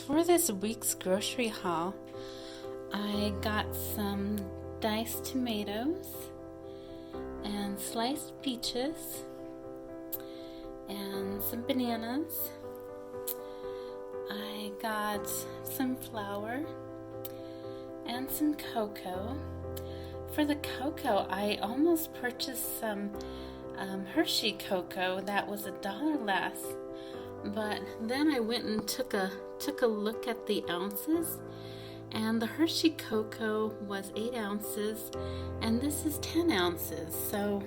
For this week's grocery haul, I got some diced tomatoes and sliced peaches and some bananas. I got some flour and some cocoa. For the cocoa, I almost purchased some Hershey cocoa that was $1 less, but then I went and took a look at the ounces, and the Hershey cocoa was 8 ounces and this is 10 ounces. So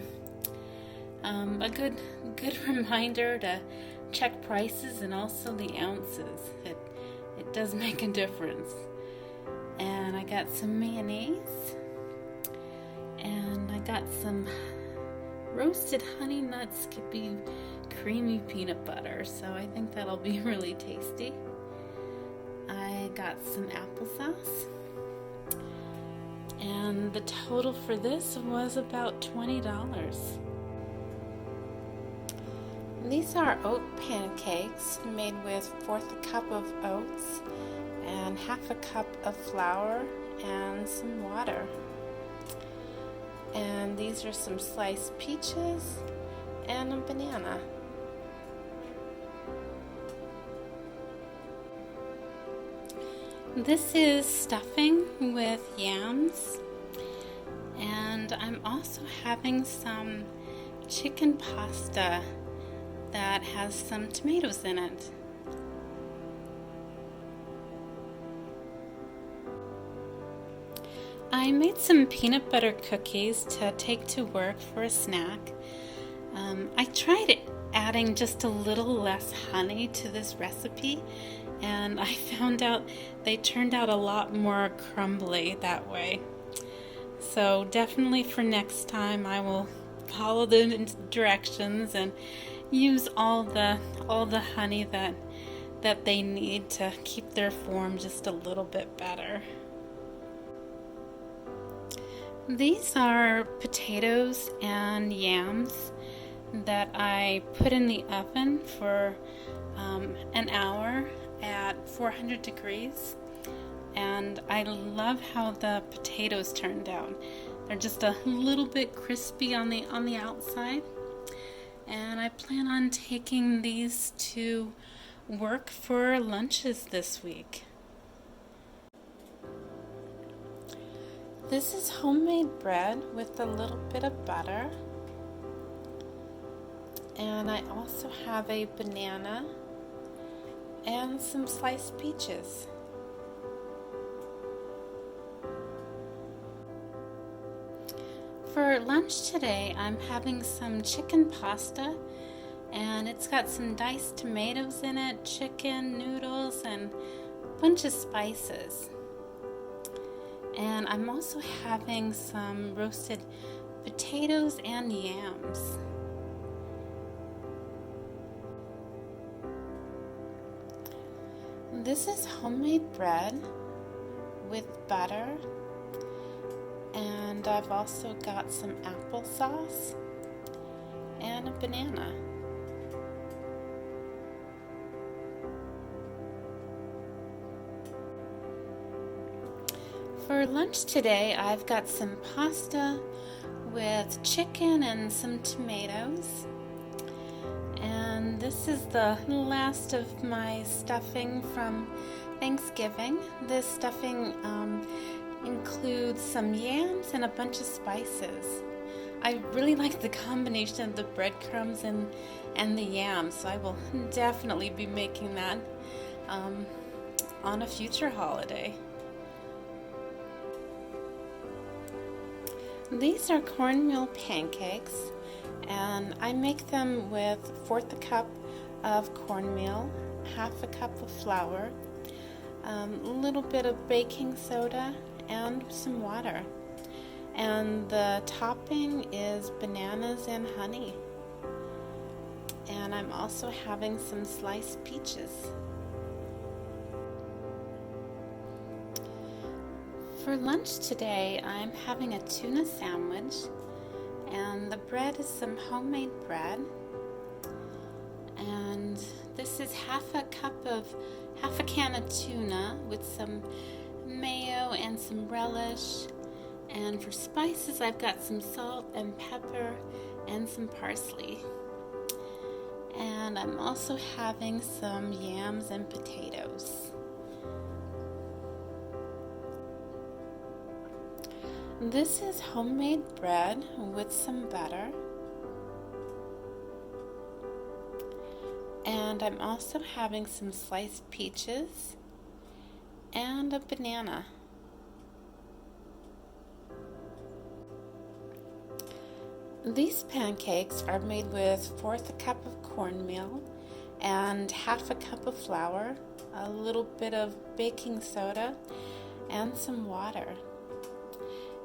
a good reminder to check prices and also the ounces. It does make a difference. And I got some mayonnaise, and I got some roasted honey nut Skippy creamy peanut butter, so I think that'll be really tasty. I got some applesauce, and the total for this was about $20. These are oat pancakes made with 1/4 cup of oats and 1/2 cup of flour and some water. And these are some sliced peaches and a banana. This is stuffing with yams, and I'm also having some chicken pasta that has some tomatoes in it. I made some peanut butter cookies to take to work for a snack. I tried adding just a little less honey to this recipe, and I found out they turned out a lot more crumbly that way. So definitely for next time I will follow the directions and use all the honey that they need to keep their form just a little bit better. These are potatoes and yams that I put in the oven for an hour at 400 degrees, and I love how the potatoes turned out. They're just a little bit crispy on the outside, and I plan on taking these to work for lunches this week. This is homemade bread with a little bit of butter, and I also have a banana and some sliced peaches. For lunch today, I'm having some chicken pasta, and it's got some diced tomatoes in it, chicken, noodles, and a bunch of spices. And I'm also having some roasted potatoes and yams. This is homemade bread with butter, and I've also got some applesauce and a banana. For lunch today, I've got some pasta with chicken and some tomatoes. And this is the last of my stuffing from Thanksgiving. This stuffing includes some yams and a bunch of spices. I really like the combination of the breadcrumbs and the yams, so I will definitely be making that on a future holiday. These are cornmeal pancakes, and I make them with 1/4 cup of cornmeal, 1/2 cup of flour, a little bit of baking soda, and some water. And the topping is bananas and honey. And I'm also having some sliced peaches. For lunch today, I'm having a tuna sandwich, and the bread is some homemade bread, and this is half a can of tuna with some mayo and some relish. And for spices, I've got some salt and pepper and some parsley. And I'm also having some yams and potatoes. This is homemade bread with some butter. And I'm also having some sliced peaches and a banana. These pancakes are made with 1/4 cup of cornmeal and 1/2 cup of flour, a little bit of baking soda, and some water.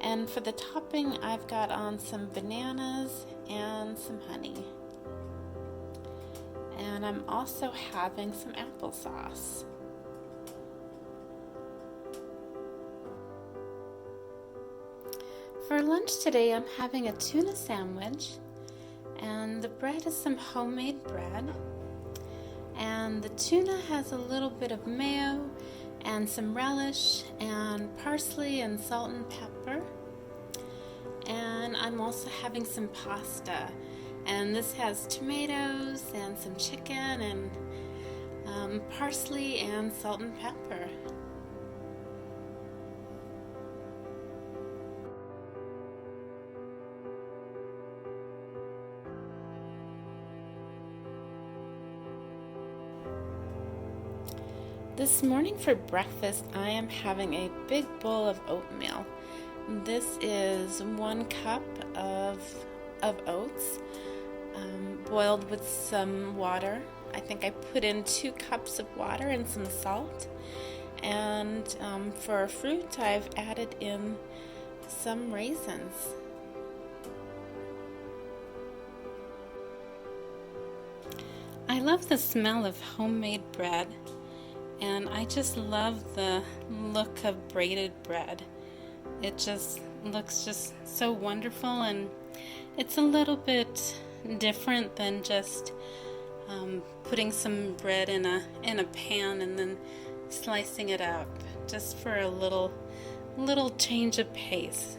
And for the topping, I've got on some bananas and some honey. And I'm also having some applesauce. For lunch today, I'm having a tuna sandwich, and the bread is some homemade bread. And the tuna has a little bit of mayo and some relish and parsley and salt and pepper. And I'm also having some pasta, and this has tomatoes and some chicken and parsley and salt and pepper. This morning for breakfast, I am having a big bowl of oatmeal. This is 1 cup of oats, boiled with some water. I think I put in 2 cups of water and some salt. And for fruit, I've added in some raisins. I love the smell of homemade bread. And I just love the look of braided bread. It just looks just so wonderful, and it's a little bit different than just putting some bread in a pan and then slicing it up, just for a little change of pace.